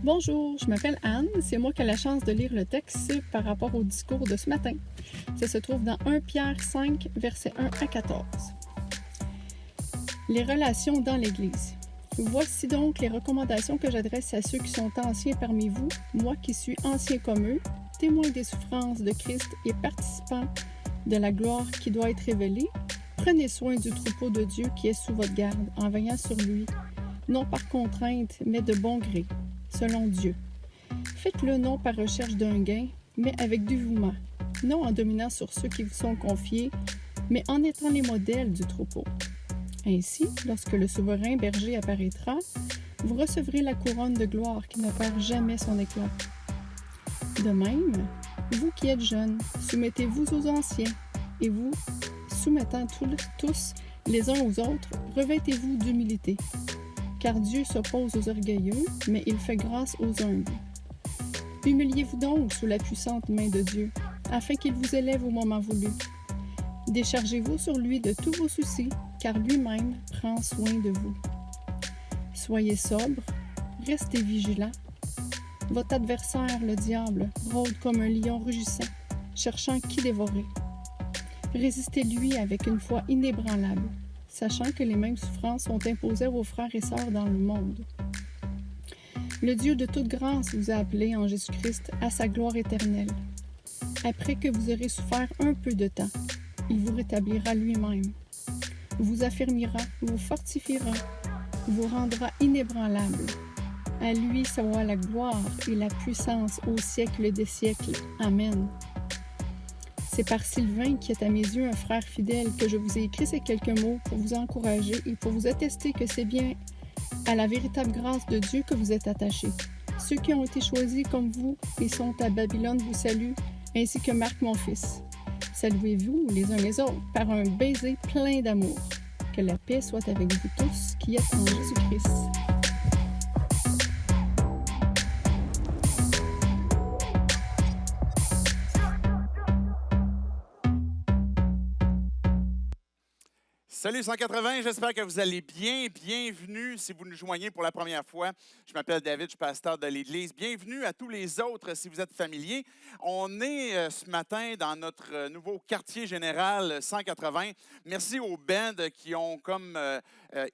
Bonjour, je m'appelle Anne. C'est moi qui ai la chance de lire le texte par rapport au discours de ce matin. Ça se trouve dans 1 Pierre 5, versets 1 à 14. Les relations dans l'Église. Voici donc les recommandations que j'adresse à ceux qui sont anciens parmi vous, moi qui suis ancien comme eux, témoin des souffrances de Christ et participant de la gloire qui doit être révélée. Prenez soin du troupeau de Dieu qui est sous votre garde, en veillant sur lui, non par contrainte, mais de bon gré, selon Dieu. Faites-le non par recherche d'un gain, mais avec dévouement, non en dominant sur ceux qui vous sont confiés, mais en étant les modèles du troupeau. Ainsi, lorsque le souverain berger apparaîtra, vous recevrez la couronne de gloire qui ne perd jamais son éclat. De même, vous qui êtes jeunes, soumettez-vous aux anciens, et vous, soumettant tous les uns aux autres, revêtez-vous d'humilité. Car Dieu s'oppose aux orgueilleux, mais il fait grâce aux humbles. Humiliez-vous donc sous la puissante main de Dieu, afin qu'il vous élève au moment voulu. Déchargez-vous sur lui de tous vos soucis, car lui-même prend soin de vous. Soyez sobre, restez vigilants. Votre adversaire, le diable, rôde comme un lion rugissant, cherchant qui dévorer. Résistez-lui avec une foi inébranlable, sachant que les mêmes souffrances sont imposées à vos frères et sœurs dans le monde. Le Dieu de toute grâce vous a appelés en Jésus-Christ à sa gloire éternelle. Après que vous aurez souffert un peu de temps, il vous rétablira lui-même, vous affermira, vous fortifiera, vous rendra inébranlable. À lui soit la gloire et la puissance au siècle des siècles. Amen. C'est par Sylvain, qui est à mes yeux un frère fidèle, que je vous ai écrit ces quelques mots pour vous encourager et pour vous attester que c'est bien à la véritable grâce de Dieu que vous êtes attachés. Ceux qui ont été choisis comme vous et sont à Babylone vous saluent, ainsi que Marc mon fils. Saluez-vous les uns les autres par un baiser plein d'amour. Que la paix soit avec vous tous qui êtes en Jésus-Christ. Salut 180, j'espère que vous allez bien. Bienvenue si vous nous joignez pour la première fois. Je m'appelle David, je suis pasteur de l'Église. Bienvenue à tous les autres si vous êtes familiers. On est ce matin dans notre nouveau quartier général 180. Merci aux bands qui ont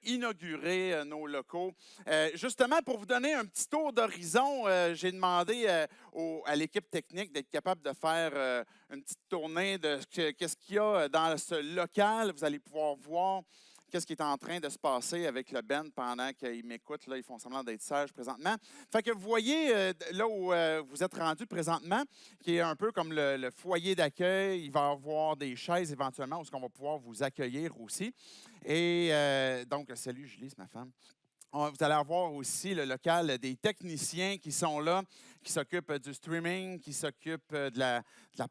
inauguré nos locaux. Justement, pour vous donner un petit tour d'horizon, j'ai demandé à l'équipe technique d'être capable de faire une petite tournée de qu'est-ce qu'il y a dans ce local. Vous allez pouvoir voir qu'est-ce qui est en train de se passer avec le band pendant qu'ils m'écoutent. Là, ils font semblant d'être sages présentement. Fait que vous voyez là où vous êtes rendu présentement, qui est un peu comme le foyer d'accueil. Il va y avoir des chaises éventuellement où on va pouvoir vous accueillir aussi. Et donc, salut Julie, c'est ma femme. Vous allez avoir aussi le local des techniciens qui sont là, qui s'occupent du streaming, qui s'occupent de la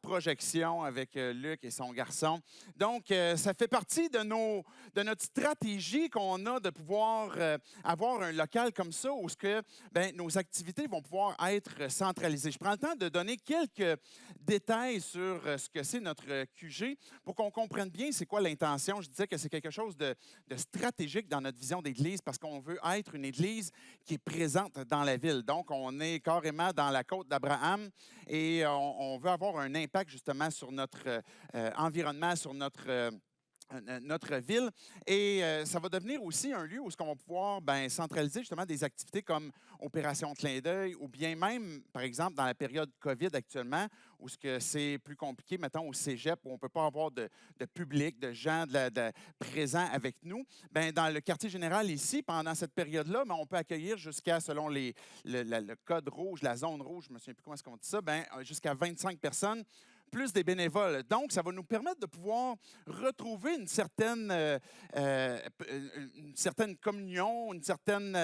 projection avec Luc et son garçon. Donc, ça fait partie de notre stratégie qu'on a de pouvoir avoir un local comme ça où nos activités vont pouvoir être centralisées. Je prends le temps de donner quelques détails sur ce que c'est notre QG pour qu'on comprenne bien c'est quoi l'intention. Je disais que c'est quelque chose de stratégique dans notre vision d'Église parce qu'on veut être une Église qui est présente dans la ville. Donc, on est carrément dans la côte d'Abraham et on veut avoir un impact justement sur notre environnement, sur notre ville. Et ça va devenir aussi un lieu où on va pouvoir centraliser justement des activités comme Opération Clin d'œil ou bien même, par exemple, dans la période COVID actuellement, où c'est plus compliqué, mettons, au cégep, où on ne peut pas avoir de public, de gens présents avec nous. Dans le quartier général ici, pendant cette période-là, on peut accueillir jusqu'à, selon le code rouge, la zone rouge, je ne me souviens plus comment est-ce qu'on dit ça, jusqu'à 25 personnes plus des bénévoles. Donc, ça va nous permettre de pouvoir retrouver une certaine communion, une certaine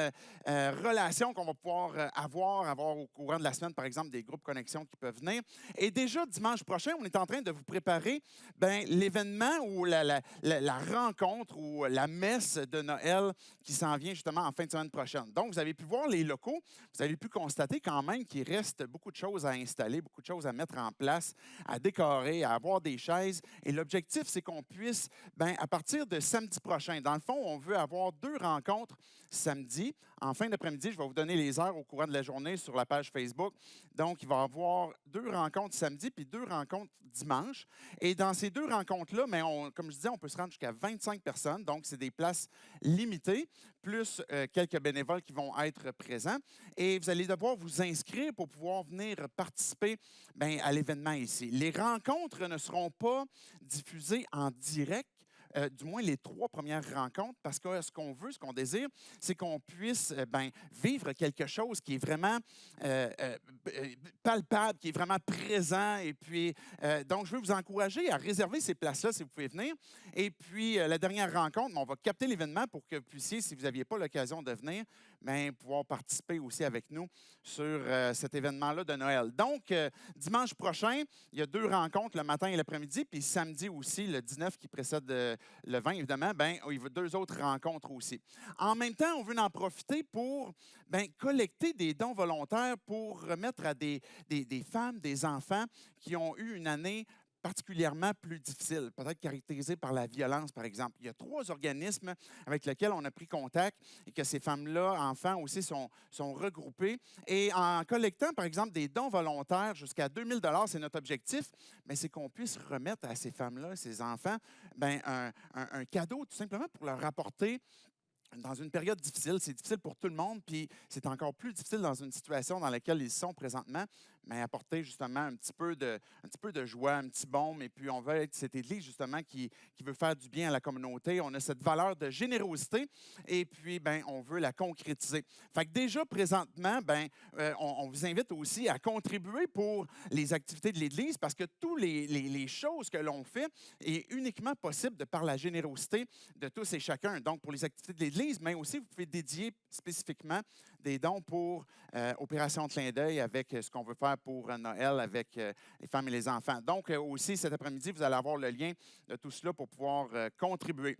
relation qu'on va pouvoir avoir au courant de la semaine, par exemple, des groupes connexion qui peuvent venir. Et déjà, dimanche prochain, on est en train de vous préparer l'événement ou la rencontre ou la messe de Noël qui s'en vient justement en fin de semaine prochaine. Donc, vous avez pu voir les locaux, vous avez pu constater quand même qu'il reste beaucoup de choses à installer, beaucoup de choses à mettre en place, à décorer, à avoir des chaises. Et l'objectif, c'est qu'on puisse, à partir de samedi prochain, dans le fond, on veut avoir 2 rencontres samedi. En fin d'après-midi, je vais vous donner les heures au courant de la journée sur la page Facebook. Donc, il va y avoir 2 rencontres samedi puis 2 rencontres dimanche. Et dans ces 2 rencontres-là, mais comme je disais, on peut se rendre jusqu'à 25 personnes. Donc, c'est des places limitées, plus quelques bénévoles qui vont être présents. Et vous allez devoir vous inscrire pour pouvoir venir participer à l'événement ici. Les rencontres ne seront pas diffusées en direct. Du moins les 3 premières rencontres, parce que ce qu'on veut, ce qu'on désire, c'est qu'on puisse vivre quelque chose qui est vraiment palpable, qui est vraiment présent. Et puis, donc, je veux vous encourager à réserver ces places-là si vous pouvez venir. Et puis, la dernière rencontre, on va capter l'événement pour que vous puissiez, si vous n'aviez pas l'occasion de venir, pouvoir participer aussi avec nous sur cet événement-là de Noël. Donc, dimanche prochain, il y a 2 rencontres, le matin et l'après-midi, puis samedi aussi, le 19 qui précède le 20, évidemment, il y a 2 autres rencontres aussi. En même temps, on veut en profiter pour collecter des dons volontaires pour remettre à des femmes, des enfants qui ont eu une année particulièrement plus difficile, peut-être caractérisée par la violence, par exemple. Il y a 3 organismes avec lesquels on a pris contact et que ces femmes-là, enfants aussi, sont regroupés. Et en collectant, par exemple, des dons volontaires jusqu'à 2000 $, c'est notre objectif, mais c'est qu'on puisse remettre à ces femmes-là, ces enfants, un cadeau tout simplement pour leur apporter dans une période difficile. C'est difficile pour tout le monde, puis c'est encore plus difficile dans une situation dans laquelle ils sont présentement, mais apporter justement un petit peu de joie, un petit baume, et puis on veut être cette Église justement qui veut faire du bien à la communauté. On a cette valeur de générosité, et puis on veut la concrétiser. Fait que déjà présentement, on vous invite aussi à contribuer pour les activités de l'Église, parce que toutes les choses que l'on fait est uniquement possible de par la générosité de tous et chacun. Donc pour les activités de l'Église, mais aussi vous pouvez dédier spécifiquement des dons pour Opération Clin d'œil avec ce qu'on veut faire pour Noël avec les femmes et les enfants. Donc aussi cet après-midi, vous allez avoir le lien de tout cela pour pouvoir contribuer.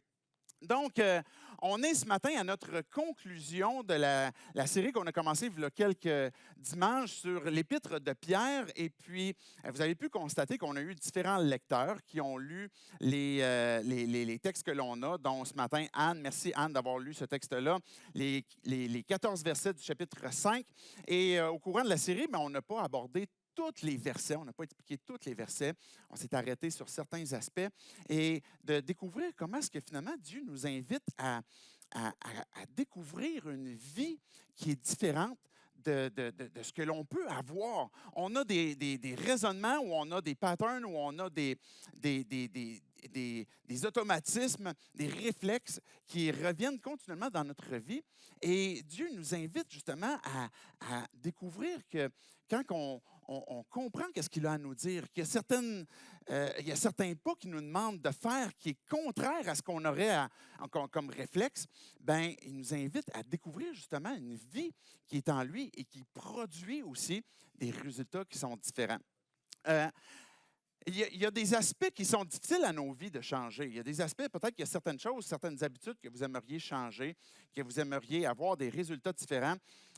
Donc, on est ce matin à notre conclusion de la série qu'on a commencée il y a quelques dimanches sur l'Épître de Pierre. Et puis, vous avez pu constater qu'on a eu différents lecteurs qui ont lu les textes que l'on a, dont ce matin, Anne. Merci, Anne, d'avoir lu ce texte-là, les 14 versets du chapitre 5. Et au courant de la série, on n'a pas abordé tous les versets, on n'a pas expliqué tous les versets, on s'est arrêté sur certains aspects et de découvrir comment est-ce que finalement Dieu nous invite à découvrir une vie qui est différente de ce que l'on peut avoir. On a des raisonnements, ou on a des patterns, ou on a des automatismes, des réflexes qui reviennent continuellement dans notre vie. Et Dieu nous invite justement à découvrir que quand on comprend qu'est-ce qu'il a à nous dire, qu'il y a certains pas qu'il nous demande de faire qui est contraire à ce qu'on aurait comme réflexe, il nous invite à découvrir justement une vie qui est en lui et qui produit aussi des résultats qui sont différents. Il y a des aspects qui sont difficiles à nos vies de changer. Il y a des aspects, peut-être qu'il y a certaines choses, certaines habitudes que vous aimeriez changer, que vous aimeriez avoir des résultats différents.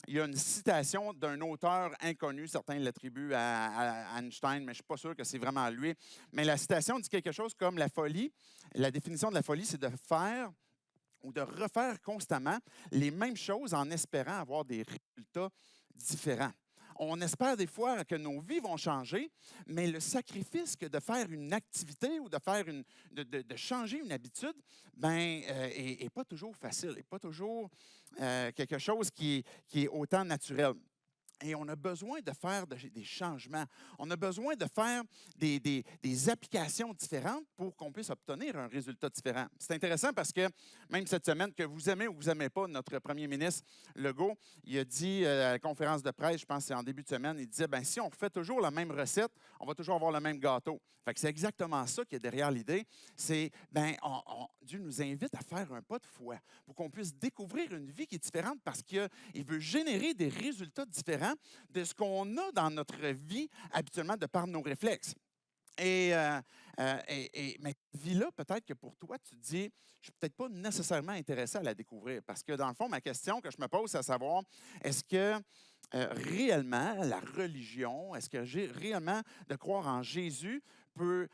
Il y a une citation d'un auteur inconnu, certains l'attribuent à Einstein, mais je ne suis pas sûr que c'est vraiment lui. Mais la citation dit quelque chose comme la folie. La définition de la folie, c'est de faire ou de refaire constamment les mêmes choses en espérant avoir des résultats différents. On espère des fois que nos vies vont changer, mais le sacrifice que de faire une activité ou de changer une habitude, est pas toujours facile, n'est pas toujours quelque chose qui est autant naturel. Et on a besoin de faire des changements. On a besoin de faire des applications différentes pour qu'on puisse obtenir un résultat différent. C'est intéressant parce que même cette semaine, que vous aimez ou vous n'aimez pas, notre premier ministre Legault, il a dit à la conférence de presse, je pense que c'est en début de semaine, il disait, si on refait toujours la même recette, on va toujours avoir le même gâteau. Fait que c'est exactement ça qui est derrière l'idée. C'est, Dieu nous invite à faire un pas de foi pour qu'on puisse découvrir une vie qui est différente parce qu'il veut générer des résultats différents de ce qu'on a dans notre vie habituellement de par nos réflexes. Mais cette vie-là, peut-être que pour toi, tu te dis, je ne suis peut-être pas nécessairement intéressé à la découvrir. Parce que dans le fond, ma question que je me pose, c'est à savoir, est-ce que réellement la religion, est-ce que j'ai réellement de croire en Jésus peut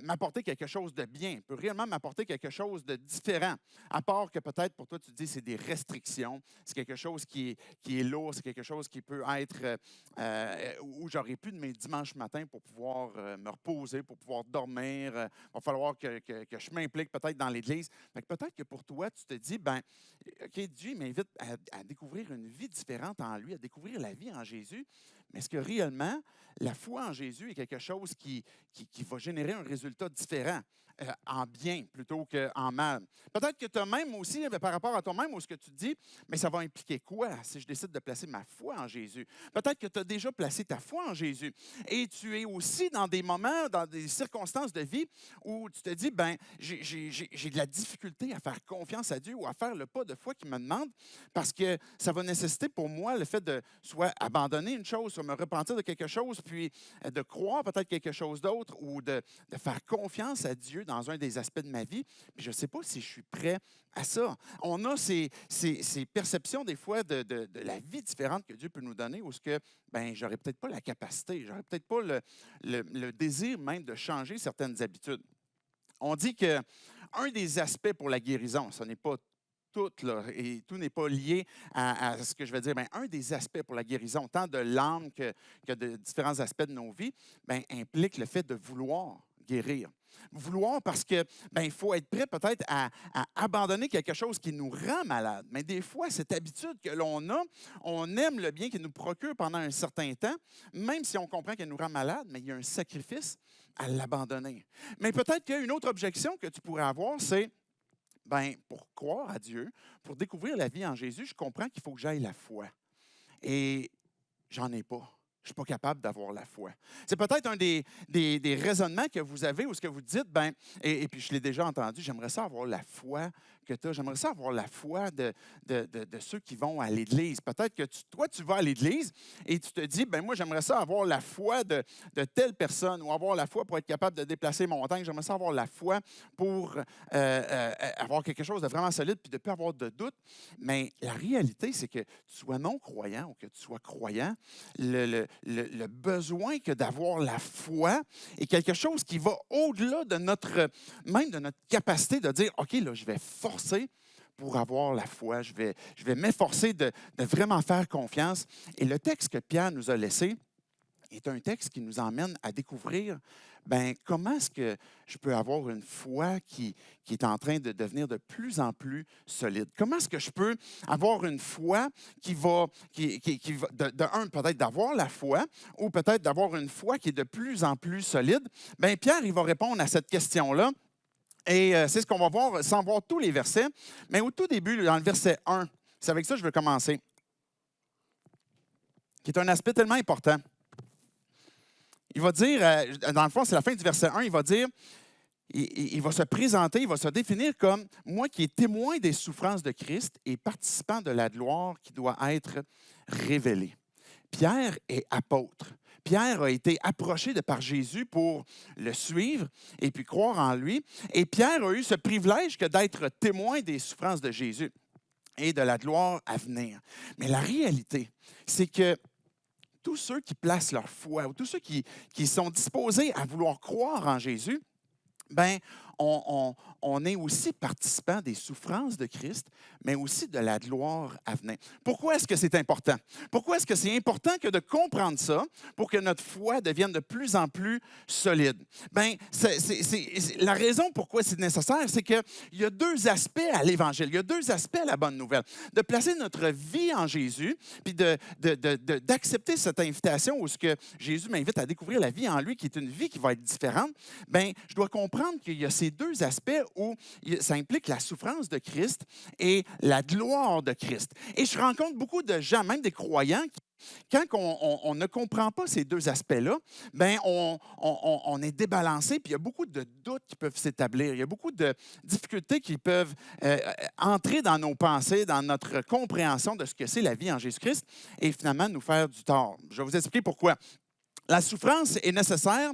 m'apporter quelque chose de bien, peut réellement m'apporter quelque chose de différent, à part que peut-être pour toi, tu te dis c'est des restrictions, c'est quelque chose qui est lourd, c'est quelque chose qui peut être où j'aurais pu de mes dimanches matins pour pouvoir me reposer, pour pouvoir dormir. Il va falloir que je m'implique peut-être dans l'Église. Fait que peut-être que pour toi, tu te dis, ben, OK, Dieu m'invite à découvrir une vie différente en lui, à découvrir la vie en Jésus. Mais est-ce que réellement, la foi en Jésus est quelque chose qui va générer un résultat différent en bien plutôt qu'en mal? Peut-être que tu as même aussi, par rapport à toi-même, ou ce que tu te dis, mais ça va impliquer quoi si je décide de placer ma foi en Jésus? Peut-être que tu as déjà placé ta foi en Jésus et tu es aussi dans des moments, dans des circonstances de vie où tu te dis, ben j'ai de la difficulté à faire confiance à Dieu ou à faire le pas de foi qu'il me demande parce que ça va nécessiter pour moi le fait de soit abandonner une chose, soit me repentir de quelque chose, puis de croire peut-être quelque chose d'autre ou de faire confiance à Dieu dans un des aspects de ma vie. Puis je ne sais pas si je suis prêt à ça. On a ces perceptions des fois de la vie différente que Dieu peut nous donner où ce que, ben, j'aurais peut-être pas la capacité, j'aurais peut-être pas le désir même de changer certaines habitudes. On dit qu'un des aspects pour la guérison, ce n'est pas tout, là, et tout n'est pas lié à ce que je vais dire, bien, un des aspects pour la guérison, tant de l'âme que de différents aspects de nos vies, bien, implique le fait de vouloir guérir. Vouloir parce que ben, il faut être prêt peut-être à abandonner quelque chose qui nous rend malade. Mais des fois, cette habitude que l'on a, on aime le bien qu'il nous procure pendant un certain temps, même si on comprend qu'elle nous rend malade, mais il y a un sacrifice à l'abandonner. Mais peut-être qu'il y a une autre objection que tu pourrais avoir, c'est ben, pour croire à Dieu, pour découvrir la vie en Jésus, je comprends qu'il faut que j'aille la foi. Et j'en ai pas. Je ne suis pas capable d'avoir la foi. C'est peut-être un des raisonnements que vous avez ou ce que vous dites, ben, et puis je l'ai déjà entendu, j'aimerais ça avoir la foi que tu as. J'aimerais ça avoir la foi de ceux qui vont à l'Église. Peut-être que toi, tu vas à l'Église et tu te dis, ben moi, j'aimerais ça avoir la foi de telle personne ou avoir la foi pour être capable de déplacer montagne. J'aimerais ça avoir la foi pour avoir quelque chose de vraiment solide puis de ne plus avoir de doute. Mais la réalité, c'est que tu sois non-croyant ou que tu sois croyant, le besoin que d'avoir la foi est quelque chose qui va au-delà de même de notre capacité de dire, OK, là, je vais forcer pour avoir la foi. Je vais m'efforcer de vraiment faire confiance. Et le texte que Pierre nous a laissé est un texte qui nous emmène à découvrir ben, comment est-ce que je peux avoir une foi qui est en train de devenir de plus en plus solide? Comment est-ce que je peux avoir une foi qui va un, peut-être d'avoir la foi, ou peut-être d'avoir une foi qui est de plus en plus solide? Bien, Pierre, il va répondre à cette question-là. Et c'est ce qu'on va voir sans voir tous les versets. Mais au tout début, dans le verset 1, c'est avec ça que je veux commencer, qui est un aspect tellement important. Il va dire, dans le fond, c'est la fin du verset 1, il va dire, il va se présenter, il va se définir comme « moi qui est témoin des souffrances de Christ et participant de la gloire qui doit être révélée ». Pierre est apôtre. Pierre a été approché de par Jésus pour le suivre et puis croire en lui. Et Pierre a eu ce privilège que d'être témoin des souffrances de Jésus et de la gloire à venir. Mais la réalité, c'est que tous ceux qui placent leur foi ou tous ceux qui sont disposés à vouloir croire en Jésus, bien, on est aussi participant des souffrances de Christ, mais aussi de la gloire à venir. Pourquoi est-ce que c'est important? Pourquoi est-ce que c'est important que de comprendre ça pour que notre foi devienne de plus en plus solide? Bien, la raison pourquoi c'est nécessaire, c'est qu'il y a deux aspects à l'Évangile, il y a deux aspects à la bonne nouvelle. De placer notre vie en Jésus, puis d'accepter cette invitation où ce que Jésus m'invite à découvrir la vie en lui, qui est une vie qui va être différente, bien, je dois comprendre qu'il y a ces deux aspects où ça implique la souffrance de Christ et la gloire de Christ. Et je rencontre beaucoup de gens, même des croyants, quand on ne comprend pas ces deux aspects-là, bien, on est débalancé, puis il y a beaucoup de doutes qui peuvent s'établir. Il y a beaucoup de difficultés qui peuvent entrer dans nos pensées, dans notre compréhension de ce que c'est la vie en Jésus-Christ et finalement nous faire du tort. Je vais vous expliquer pourquoi. La souffrance est nécessaire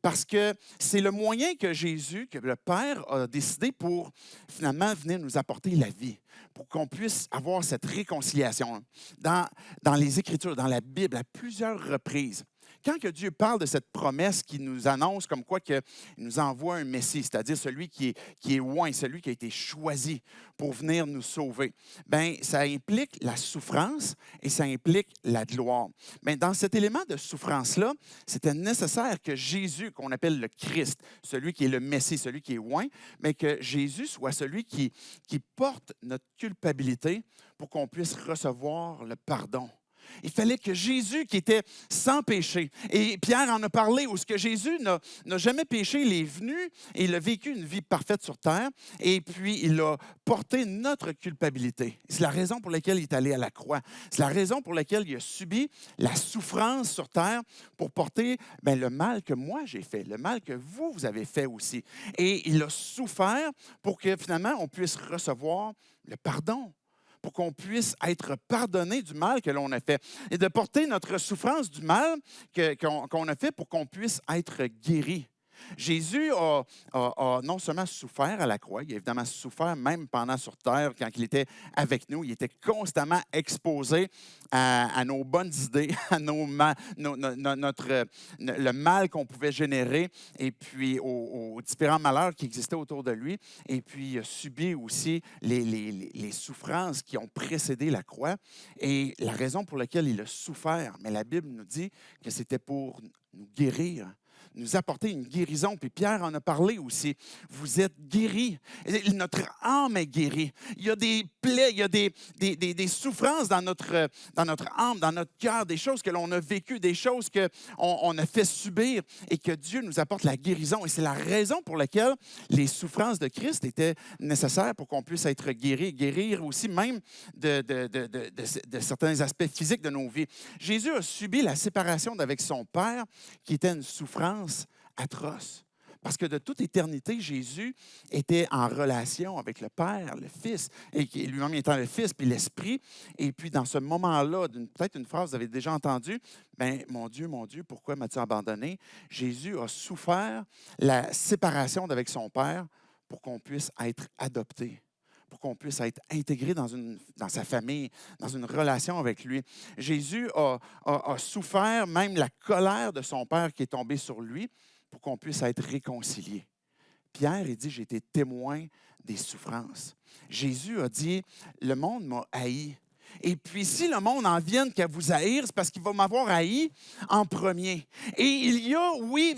Parce que c'est le moyen que Jésus, que le Père a décidé pour finalement venir nous apporter la vie, pour qu'on puisse avoir cette réconciliation. Dans les Écritures, dans la Bible, à plusieurs reprises, quand que Dieu parle de cette promesse qui nous annonce comme quoi qu'il nous envoie un Messie, c'est-à-dire celui qui est loin, celui qui a été choisi pour venir nous sauver, bien, ça implique la souffrance et ça implique la gloire. Bien, dans cet élément de souffrance-là, c'était nécessaire que Jésus, qu'on appelle le Christ, celui qui est le Messie, celui qui est loin, mais que Jésus soit celui qui porte notre culpabilité pour qu'on puisse recevoir le pardon. Il fallait que Jésus, qui était sans péché, et Pierre en a parlé, où ce que Jésus n'a jamais péché, il est venu et il a vécu une vie parfaite sur terre, et puis il a porté notre culpabilité. C'est la raison pour laquelle il est allé à la croix. C'est la raison pour laquelle il a subi la souffrance sur terre pour porter le mal que moi j'ai fait, le mal que vous avez fait aussi. Et il a souffert pour que finalement on puisse recevoir le pardon, pour qu'on puisse être pardonné du mal que l'on a fait et de porter notre souffrance du mal qu'on a fait pour qu'on puisse être guéri. Jésus a non seulement souffert à la croix, il a évidemment souffert même pendant sur terre quand il était avec nous. Il était constamment exposé à nos bonnes idées, à le mal qu'on pouvait générer et puis aux différents malheurs qui existaient autour de lui. Et puis, il a subi aussi les souffrances qui ont précédé la croix. Et la raison pour laquelle il a souffert, mais la Bible nous dit que c'était pour nous guérir, nous apporter une guérison. Puis Pierre en a parlé aussi. Vous êtes guéris. Notre âme est guérie. Il y a des plaies, il y a des souffrances dans notre âme, dans notre cœur, des choses que l'on a vécues, des choses qu'on a fait subir et que Dieu nous apporte la guérison. Et c'est la raison pour laquelle les souffrances de Christ étaient nécessaires pour qu'on puisse être guéri, guérir aussi même de certains aspects physiques de nos vies. Jésus a subi la séparation d'avec son Père, qui était une souffrance atroce. Parce que de toute éternité, Jésus était en relation avec le Père, le Fils, et lui-même étant le Fils, puis l'Esprit. Et puis, dans ce moment-là, peut-être une phrase que vous avez déjà entendue, « Mon Dieu, pourquoi m'as-tu abandonné? » Jésus a souffert la séparation d'avec son Père pour qu'on puisse être adopté, pour qu'on puisse être intégré dans sa famille, dans une relation avec lui. Jésus a souffert même la colère de son Père qui est tombée sur lui pour qu'on puisse être réconcilié. Pierre, il dit, j'ai été témoin des souffrances. Jésus a dit, le monde m'a haï. Et puis, si le monde en vienne qu'à vous haïr, c'est parce qu'il va m'avoir haï en premier. Et il y a, oui,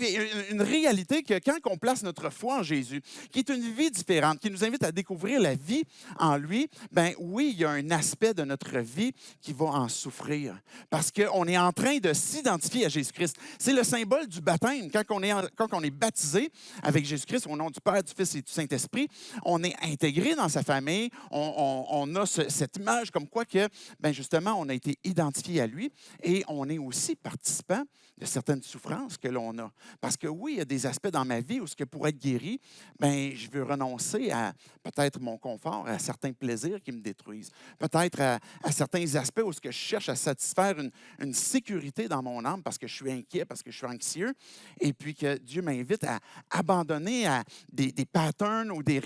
une réalité que quand on place notre foi en Jésus, qui est une vie différente, qui nous invite à découvrir la vie en lui, oui, il y a un aspect de notre vie qui va en souffrir. Parce qu'on est en train de s'identifier à Jésus-Christ. C'est le symbole du baptême. Quand on est baptisé avec Jésus-Christ, au nom du Père, du Fils et du Saint-Esprit, on est intégré dans sa famille. On a cette image comme quoi que justement, on a été identifié à lui et on est aussi participant de certaines souffrances que l'on a. Parce que oui, il y a des aspects dans ma vie où, pour être guéri, je veux renoncer à peut-être mon confort, à certains plaisirs qui me détruisent. Peut-être à certains aspects où je cherche à satisfaire une sécurité dans mon âme parce que je suis inquiet, parce que je suis anxieux. Et puis que Dieu m'invite à abandonner à des patterns ou des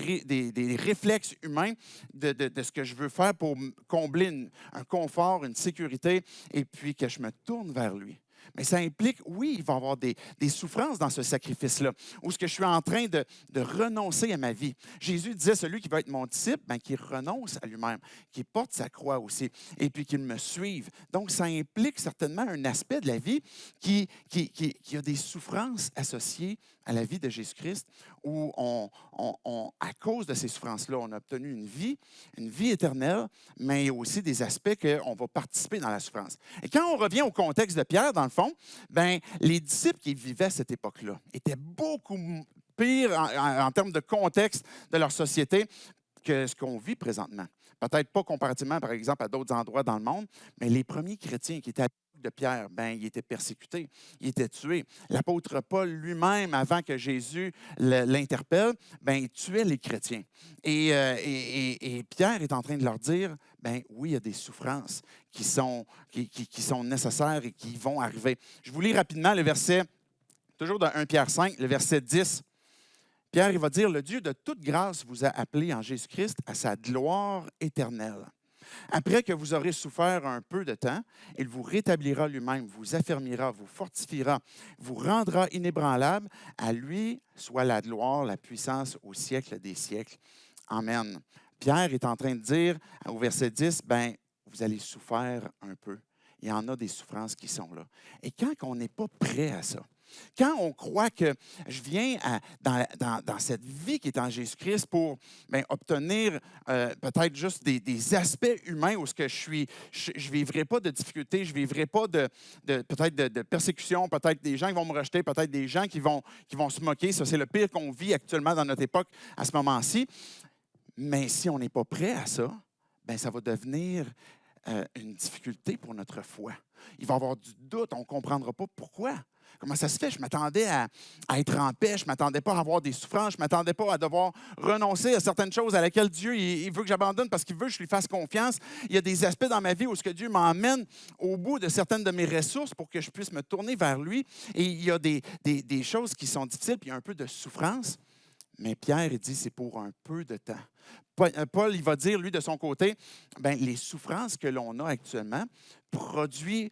réflexes humains de ce que je veux faire pour combler un confort, une sécurité, et puis que je me tourne vers lui. Mais ça implique, oui, il va y avoir des souffrances dans ce sacrifice-là, où ce que je suis en train de renoncer à ma vie. Jésus disait, celui qui va être mon disciple, qu'il renonce à lui-même, qu'il porte sa croix aussi, et puis qu'il me suive. Donc, ça implique certainement un aspect de la vie qui a des souffrances associées à la vie de Jésus-Christ, où à cause de ces souffrances-là, on a obtenu une vie éternelle, mais il y a aussi des aspects qu'on va participer dans la souffrance. Et quand on revient au contexte de Pierre, dans le fond, les disciples qui vivaient à cette époque-là étaient beaucoup pires en termes de contexte de leur société que ce qu'on vit présentement. Peut-être pas comparativement, par exemple, à d'autres endroits dans le monde, mais les premiers chrétiens qui étaient à l'époque de Pierre, il était persécuté, il était tué. L'apôtre Paul lui-même, avant que Jésus l'interpelle, il tuait les chrétiens. Et Pierre est en train de leur dire, oui, il y a des souffrances qui sont nécessaires et qui vont arriver. Je vous lis rapidement le verset toujours dans 1 Pierre 5, le verset 10. Pierre, il va dire, « Le Dieu de toute grâce vous a appelé en Jésus-Christ à sa gloire éternelle. Après que vous aurez souffert un peu de temps, il vous rétablira lui-même, vous affermira, vous fortifiera, vous rendra inébranlable. À lui soit la gloire, la puissance au siècle des siècles. Amen. » Pierre est en train de dire au verset 10, ben, vous allez souffrir un peu. Il y en a des souffrances qui sont là. Et quand on n'est pas prêt à ça, quand on croit que je viens dans cette vie qui est en Jésus-Christ pour obtenir peut-être juste des aspects humains où je ne vivrai pas de difficultés, je ne vivrai pas peut-être de persécution, peut-être des gens qui vont me rejeter, peut-être des gens qui vont se moquer. Ça, c'est le pire qu'on vit actuellement dans notre époque à ce moment-ci. Mais si on n'est pas prêt à ça, bien, ça va devenir une difficulté pour notre foi. Il va y avoir du doute, on ne comprendra pas pourquoi. Comment ça se fait? Je m'attendais à être en paix, je ne m'attendais pas à avoir des souffrances, je ne m'attendais pas à devoir renoncer à certaines choses à laquelle Dieu il veut que j'abandonne parce qu'il veut que je lui fasse confiance. Il y a des aspects dans ma vie où ce que Dieu m'emmène au bout de certaines de mes ressources pour que je puisse me tourner vers lui. Et il y a des choses qui sont difficiles, puis il y a un peu de souffrance. Mais Pierre, il dit, c'est pour un peu de temps. Paul, il va dire, lui, de son côté, bien, les souffrances que l'on a actuellement produisent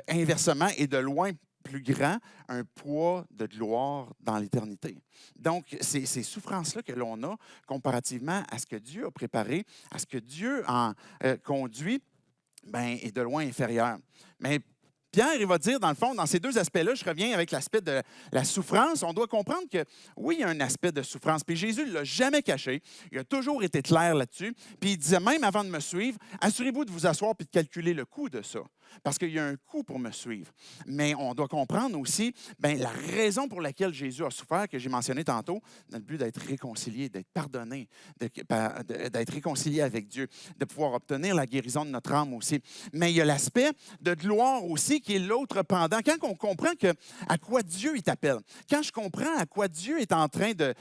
inversement et de loin plus grand un poids de gloire dans l'éternité. Donc, c'est ces souffrances-là que l'on a comparativement à ce que Dieu a préparé, à ce que Dieu en conduit, bien, est de loin inférieur. Mais Pierre, il va dire, dans le fond, dans ces deux aspects-là, je reviens avec l'aspect de la souffrance. On doit comprendre que, oui, il y a un aspect de souffrance. Puis Jésus ne l'a jamais caché. Il a toujours été clair là-dessus. Puis il disait, même avant de me suivre, assurez-vous de vous asseoir puis de calculer le coût de ça. Parce qu'il y a un coût pour me suivre. Mais on doit comprendre aussi bien, la raison pour laquelle Jésus a souffert, que j'ai mentionné tantôt, dans le but d'être réconcilié, d'être pardonné, d'être réconcilié avec Dieu, de pouvoir obtenir la guérison de notre âme aussi. Mais il y a l'aspect de gloire aussi qui est l'autre pendant. Quand on comprend à quoi Dieu il t'appelle, quand je comprends à quoi Dieu est en train de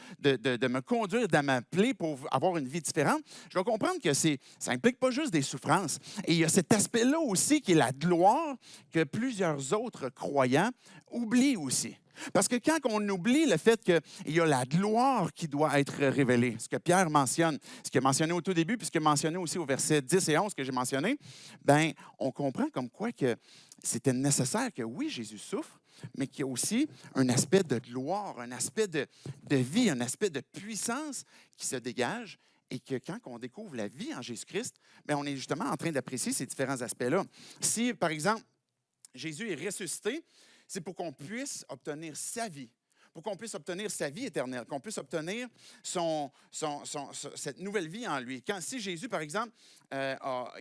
me conduire, de m'appeler pour avoir une vie différente, je dois comprendre que ça n'implique pas juste des souffrances. Et il y a cet aspect-là aussi qui est la gloire que plusieurs autres croyants oublient aussi. Parce que quand on oublie le fait qu'il y a la gloire qui doit être révélée, ce que Pierre mentionne, ce qu'il a mentionné au tout début, puis ce qu'il a mentionné aussi au verset 10 et 11 que j'ai mentionné, bien, on comprend comme quoi que c'était nécessaire que, oui, Jésus souffre, mais qu'il y a aussi un aspect de gloire, un aspect de vie, un aspect de puissance qui se dégage. Et que quand on découvre la vie en Jésus-Christ, bien, on est justement en train d'apprécier ces différents aspects-là. Si, par exemple, Jésus est ressuscité, c'est pour qu'on puisse obtenir sa vie, pour qu'on puisse obtenir sa vie éternelle, qu'on puisse obtenir cette nouvelle vie en lui. Si Jésus, par exemple,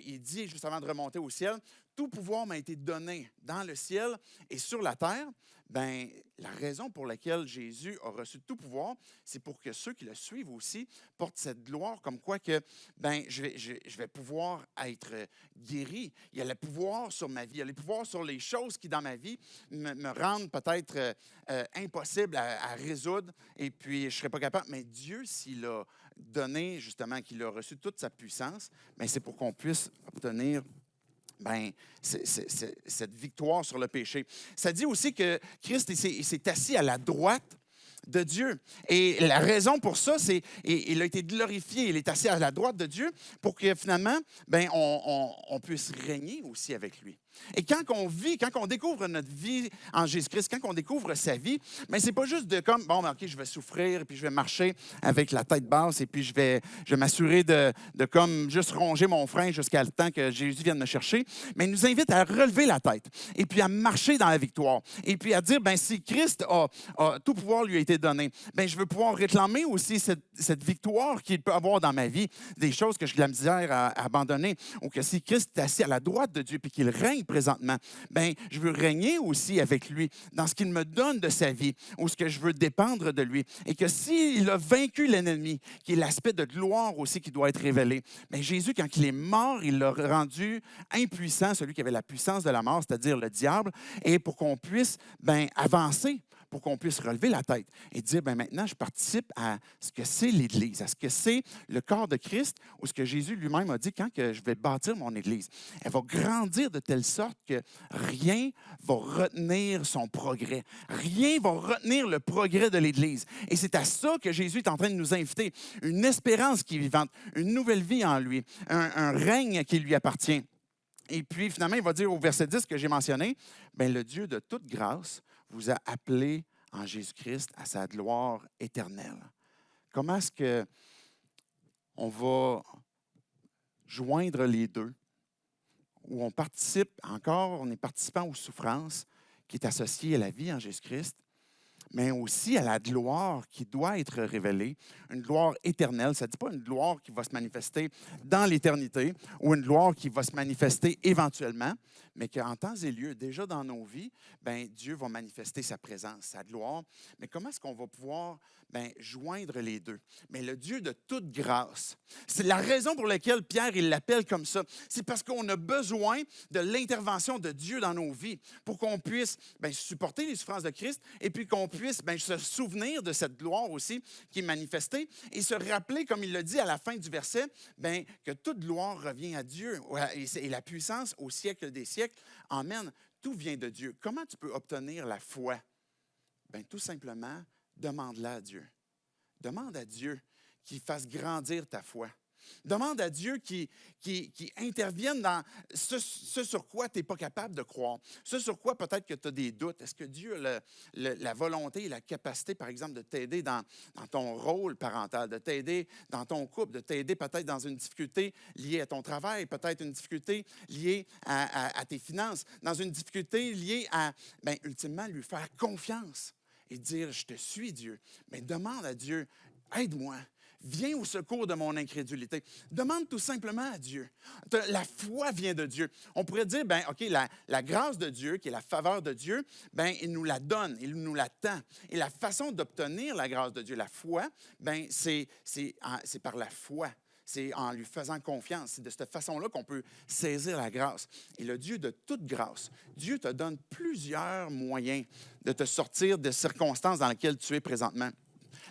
il dit juste avant de remonter au ciel, « Tout pouvoir m'a été donné dans le ciel et sur la terre », bien, la raison pour laquelle Jésus a reçu tout pouvoir, c'est pour que ceux qui le suivent aussi portent cette gloire, comme quoi que, bien, je vais pouvoir être guéri. Il y a le pouvoir sur ma vie, il y a le pouvoir sur les choses qui, dans ma vie, me rendent peut-être impossible à résoudre, et puis je ne serais pas capable. Mais Dieu, s'il a donné, justement, qu'il a reçu toute sa puissance, bien, c'est pour qu'on puisse obtenir bien, cette victoire sur le péché. Ça dit aussi que Christ il s'est assis à la droite de Dieu. Et la raison pour ça, c'est qu'il a été glorifié, il est assis à la droite de Dieu pour que finalement, bien, on puisse régner aussi avec lui. Et quand on découvre notre vie en Jésus-Christ, quand on découvre sa vie, bien, c'est pas juste de comme, bon, OK, je vais souffrir, puis je vais marcher avec la tête basse, et puis je vais m'assurer de comme juste ronger mon frein jusqu'à le temps que Jésus vienne me chercher. Mais il nous invite à relever la tête, et puis à marcher dans la victoire, et puis à dire, bien, si Christ a tout pouvoir lui a été donné, bien, je veux pouvoir réclamer aussi cette victoire qu'il peut avoir dans ma vie, des choses que j'ai de la misère à abandonner, ou que si Christ est assis à la droite de Dieu, puis qu'il règne présentement, bien, je veux régner aussi avec lui dans ce qu'il me donne de sa vie ou ce que je veux dépendre de lui. Et que s'il a vaincu l'ennemi, qui est l'aspect de gloire aussi qui doit être révélé, bien, Jésus, quand il est mort, il l'a rendu impuissant, celui qui avait la puissance de la mort, c'est-à-dire le diable, et pour qu'on puisse bien, avancer, pour qu'on puisse relever la tête et dire, ben maintenant, je participe à ce que c'est l'Église, à ce que c'est le corps de Christ, ou ce que Jésus lui-même a dit quand que je vais bâtir mon Église. Elle va grandir de telle sorte que rien va retenir son progrès. Rien va retenir le progrès de l'Église. Et c'est à ça que Jésus est en train de nous inviter. Une espérance qui est vivante, une nouvelle vie en lui, un règne qui lui appartient. Et puis, finalement, il va dire au verset 10 que j'ai mentionné, bien, le Dieu de toute grâce vous a appelé en Jésus-Christ à sa gloire éternelle. Comment est-ce qu'on va joindre les deux, où on participe encore, on est participant aux souffrances qui est associée à la vie en Jésus-Christ, mais aussi à la gloire qui doit être révélée, une gloire éternelle. Ça ne dit pas une gloire qui va se manifester dans l'éternité ou une gloire qui va se manifester éventuellement, mais qu'en temps et lieu, déjà dans nos vies, bien, Dieu va manifester sa présence, sa gloire. Mais comment est-ce qu'on va pouvoir joindre les deux? Mais le Dieu de toute grâce, c'est la raison pour laquelle Pierre il l'appelle comme ça. C'est parce qu'on a besoin de l'intervention de Dieu dans nos vies pour qu'on puisse supporter les souffrances de Christ et puis qu'on puisse se souvenir de cette gloire aussi qui est manifestée et se rappeler, comme il le dit à la fin du verset, que toute gloire revient à Dieu et la puissance au siècle des siècles. Amen. Tout vient de Dieu. Comment tu peux obtenir la foi? Tout simplement, demande-la à Dieu. Demande à Dieu qu'il fasse grandir ta foi. Demande à Dieu qu'il intervienne dans ce sur quoi tu n'es pas capable de croire, ce sur quoi peut-être que tu as des doutes. Est-ce que Dieu a la volonté et la capacité, par exemple, de t'aider dans ton rôle parental, de t'aider dans ton couple, de t'aider peut-être dans une difficulté liée à ton travail, peut-être une difficulté liée à tes finances, dans une difficulté liée à, ultimement, lui faire confiance et dire, je te suis, Dieu. Mais demande à Dieu, aide-moi. Viens au secours de mon incrédulité. Demande tout simplement à Dieu. La foi vient de Dieu. On pourrait dire, OK, la grâce de Dieu, qui est la faveur de Dieu, il nous la donne, il nous la tend. Et la façon d'obtenir la grâce de Dieu, la foi, c'est par la foi. C'est en lui faisant confiance. C'est de cette façon-là qu'on peut saisir la grâce. Et le Dieu de toute grâce, Dieu te donne plusieurs moyens de te sortir des circonstances dans lesquelles tu es présentement.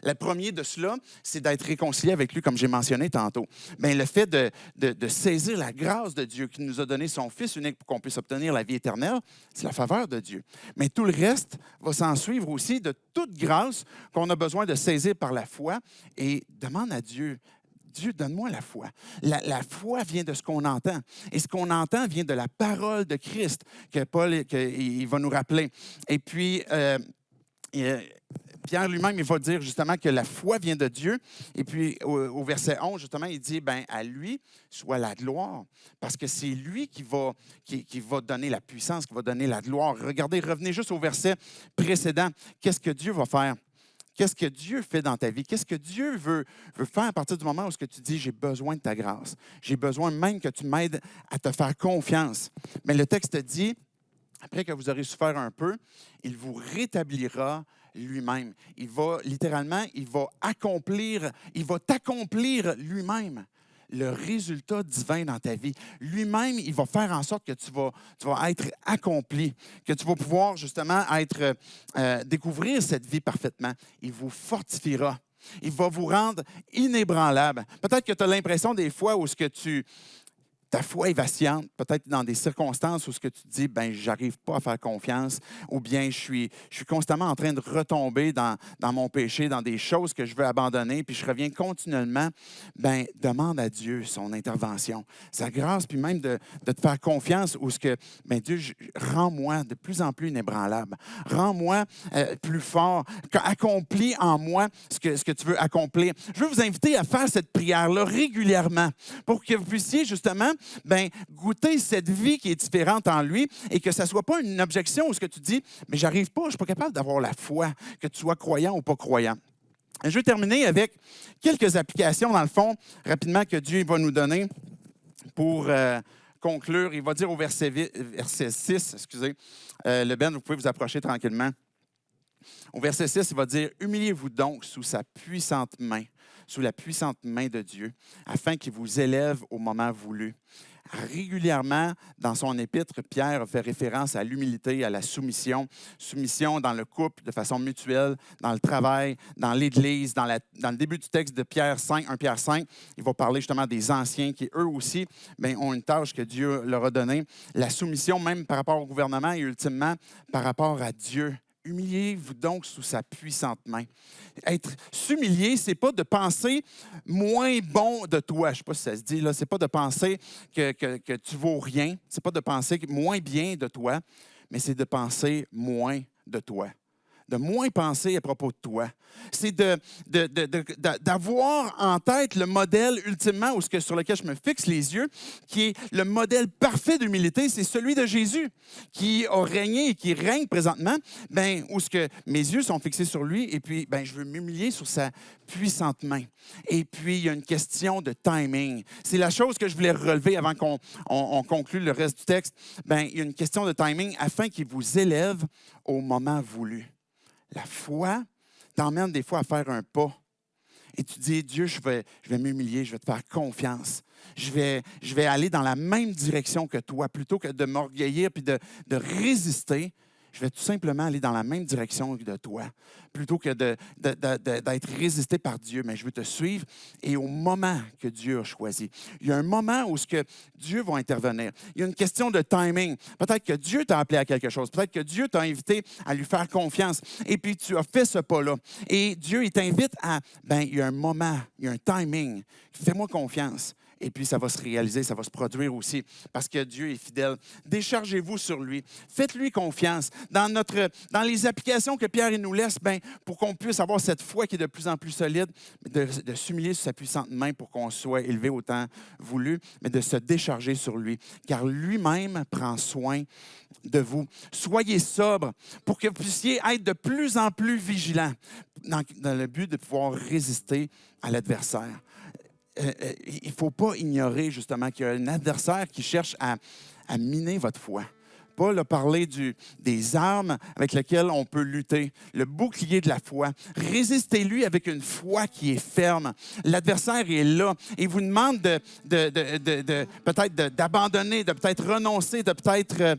Le premier de cela, c'est d'être réconcilié avec lui, comme j'ai mentionné tantôt. Le fait de saisir la grâce de Dieu qui nous a donné son Fils unique pour qu'on puisse obtenir la vie éternelle, c'est la faveur de Dieu. Mais tout le reste va s'en suivre aussi de toute grâce qu'on a besoin de saisir par la foi et demande à Dieu. Dieu, donne-moi la foi. La foi vient de ce qu'on entend. Et ce qu'on entend vient de la parole de Christ que Paul il va nous rappeler. Et puis, Pierre lui-même, il va dire justement que la foi vient de Dieu. Et puis, au verset 11, justement, il dit, à lui soit la gloire. Parce que c'est lui qui va donner la puissance, qui va donner la gloire. Regardez, revenez juste au verset précédent. Qu'est-ce que Dieu va faire? Qu'est-ce que Dieu fait dans ta vie? Qu'est-ce que Dieu veut faire à partir du moment où tu dis, j'ai besoin de ta grâce. J'ai besoin même que tu m'aides à te faire confiance. Mais le texte dit, après que vous aurez souffert un peu, il vous rétablira lui-même. Il va t'accomplir lui-même le résultat divin dans ta vie. Lui-même, il va faire en sorte que tu vas être accompli, que tu vas pouvoir justement découvrir cette vie parfaitement. Il vous fortifiera. Il va vous rendre inébranlable. Peut-être que tu as l'impression des fois où ta foi est vacillante, peut-être dans des circonstances où ce que tu te dis, j'arrive pas à faire confiance, ou bien je suis constamment en train de retomber dans mon péché, dans des choses que je veux abandonner, puis je reviens continuellement. Demande à Dieu son intervention, sa grâce, puis même de te faire confiance, où ce que, Dieu, rends-moi de plus en plus inébranlable, rends-moi plus fort, accomplis en moi ce que tu veux accomplir. Je veux vous inviter à faire cette prière-là régulièrement pour que vous puissiez justement goûter cette vie qui est différente en lui et que ça ne soit pas une objection où ce que tu dis, mais j'arrive pas, je ne suis pas capable d'avoir la foi, que tu sois croyant ou pas croyant. Je vais terminer avec quelques applications, dans le fond, rapidement, que Dieu va nous donner pour conclure. Il va dire au verset 6, le Ben, vous pouvez vous approcher tranquillement. Au verset 6, il va dire « Humiliez-vous donc sous sa puissante main, sous la puissante main de Dieu, afin qu'il vous élève au moment voulu. Régulièrement, dans son épître, Pierre fait référence à l'humilité, à la soumission. Soumission dans le couple, de façon mutuelle, dans le travail, dans l'Église. Dans le début du texte de Pierre 5, 1 Pierre 5, il va parler justement des anciens qui, eux aussi, ont une tâche que Dieu leur a donnée. La soumission, même par rapport au gouvernement et ultimement par rapport à Dieu. Humiliez-vous donc sous sa puissante main. S'humilier, ce n'est pas de penser moins bon de toi. Je ne sais pas si ça se dit, là. Ce n'est pas de penser que tu vaux rien. Ce n'est pas de penser moins bien de toi, mais c'est de penser moins de toi. De moins penser à propos de toi. C'est d'avoir en tête le modèle ultimement sur lequel je me fixe les yeux, qui est le modèle parfait d'humilité, c'est celui de Jésus, qui a régné et qui règne présentement, où mes yeux sont fixés sur lui, et puis je veux m'humilier sur sa puissante main. Et puis, il y a une question de timing. C'est la chose que je voulais relever avant qu'on conclue le reste du texte. Il y a une question de timing afin qu'il vous élève au moment voulu. La foi t'emmène des fois à faire un pas. Et tu dis, Dieu, je vais m'humilier, je vais te faire confiance. Je vais aller dans la même direction que toi. Plutôt que de m'orgueillir puis de résister, je vais tout simplement aller dans la même direction que de toi. Plutôt que d'être résisté par Dieu. Mais je veux te suivre. Et au moment que Dieu a choisi, il y a un moment où Dieu va intervenir. Il y a une question de timing. Peut-être que Dieu t'a appelé à quelque chose. Peut-être que Dieu t'a invité à lui faire confiance. Et puis, tu as fait ce pas-là. Et Dieu, il t'invite à... il y a un moment, il y a un timing. Fais-moi confiance. Et puis, ça va se réaliser, ça va se produire aussi, parce que Dieu est fidèle. Déchargez-vous sur lui. Faites-lui confiance. Dans les applications que Pierre nous laisse, pour qu'on puisse avoir cette foi qui est de plus en plus solide, de s'humilier sur sa puissante main pour qu'on soit élevé au temps voulu, mais de se décharger sur lui, car lui-même prend soin de vous. Soyez sobre pour que vous puissiez être de plus en plus vigilants dans le but de pouvoir résister à l'adversaire. Il ne faut pas ignorer justement qu'il y a un adversaire qui cherche à miner votre foi. Paul a parlé des armes avec lesquelles on peut lutter, le bouclier de la foi. Résistez-lui avec une foi qui est ferme. L'adversaire est là et vous demande peut-être d'abandonner, de peut-être renoncer, de peut-être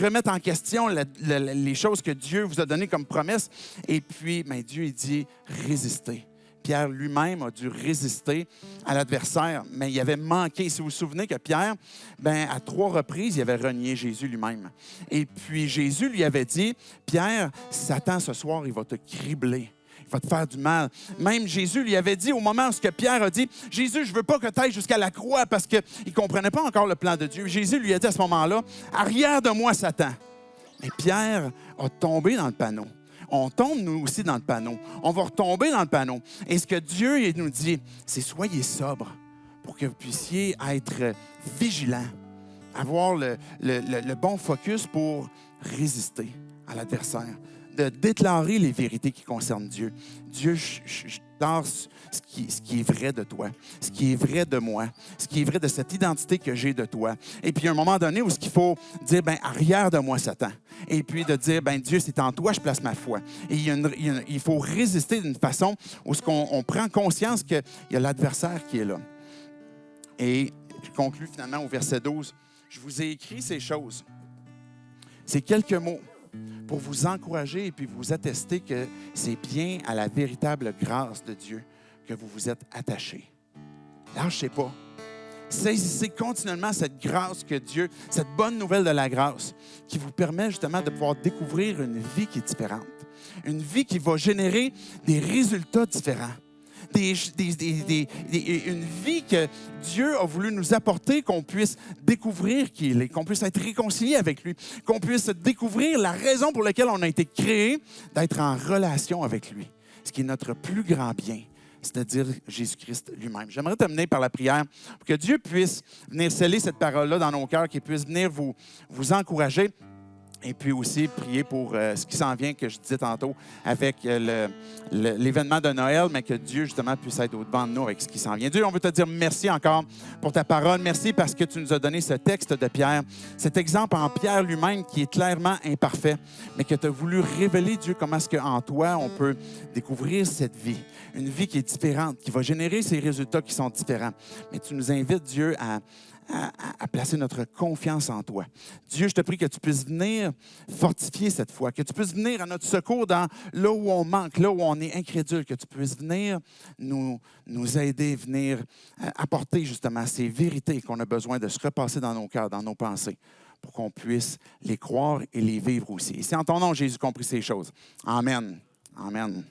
remettre en question les choses que Dieu vous a données comme promesse. Et puis, Dieu, il dit, résistez. Pierre lui-même a dû résister à l'adversaire, mais il avait manqué. Si vous vous souvenez que Pierre, à 3 reprises, il avait renié Jésus lui-même. Et puis Jésus lui avait dit, Pierre, Satan ce soir, il va te cribler. Il va te faire du mal. Même Jésus lui avait dit au moment où Pierre a dit, Jésus, je ne veux pas que tu ailles jusqu'à la croix parce qu'il ne comprenait pas encore le plan de Dieu. Jésus lui a dit à ce moment-là, arrière de moi, Satan. Mais Pierre a tombé dans le panneau. On tombe, nous aussi, dans le panneau. On va retomber dans le panneau. Et ce que Dieu nous dit, c'est soyez sobres pour que vous puissiez être vigilants, avoir le bon focus pour résister à l'adversaire, de déclarer les vérités qui concernent Dieu. Dieu, je déclare ce qui est vrai de toi, ce qui est vrai de moi, ce qui est vrai de cette identité que j'ai de toi. Et puis, il y a un moment donné où il faut dire, arrière de moi, Satan. Et puis de dire, Dieu, c'est en toi, je place ma foi. Et il faut résister d'une façon où on prend conscience qu'il y a l'adversaire qui est là. Et je conclue finalement au verset 12. Je vous ai écrit ces choses. C'est quelques mots pour vous encourager et puis vous attester que c'est bien à la véritable grâce de Dieu que vous vous êtes attachés. Lâchez pas. Saisissez continuellement cette grâce que Dieu, cette bonne nouvelle de la grâce qui vous permet justement de pouvoir découvrir une vie qui est différente. Une vie qui va générer des résultats différents. Une vie que Dieu a voulu nous apporter, qu'on puisse découvrir qui il est, qu'on puisse être réconcilié avec lui, qu'on puisse découvrir la raison pour laquelle on a été créé, d'être en relation avec lui, ce qui est notre plus grand bien, c'est-à-dire Jésus-Christ lui-même. J'aimerais terminer par la prière pour que Dieu puisse venir sceller cette parole-là dans nos cœurs, qu'il puisse venir vous encourager. Et puis aussi, prier pour ce qui s'en vient, que je disais tantôt, avec l'événement de Noël, mais que Dieu, justement, puisse être au-devant de nous avec ce qui s'en vient. Dieu, on veut te dire merci encore pour ta parole. Merci parce que tu nous as donné ce texte de Pierre, cet exemple en Pierre lui-même qui est clairement imparfait, mais que tu as voulu révéler, Dieu, comment est-ce qu'en toi, on peut découvrir cette vie. Une vie qui est différente, qui va générer ces résultats qui sont différents. Mais tu nous invites, Dieu, à placer notre confiance en toi. Dieu, je te prie que tu puisses venir fortifier cette foi, que tu puisses venir à notre secours dans là où on manque, là où on est incrédule, que tu puisses venir nous aider, venir apporter justement ces vérités qu'on a besoin de se repasser dans nos cœurs, dans nos pensées, pour qu'on puisse les croire et les vivre aussi. Et c'est en ton nom, Jésus, qu'on prie ces choses. Amen. Amen.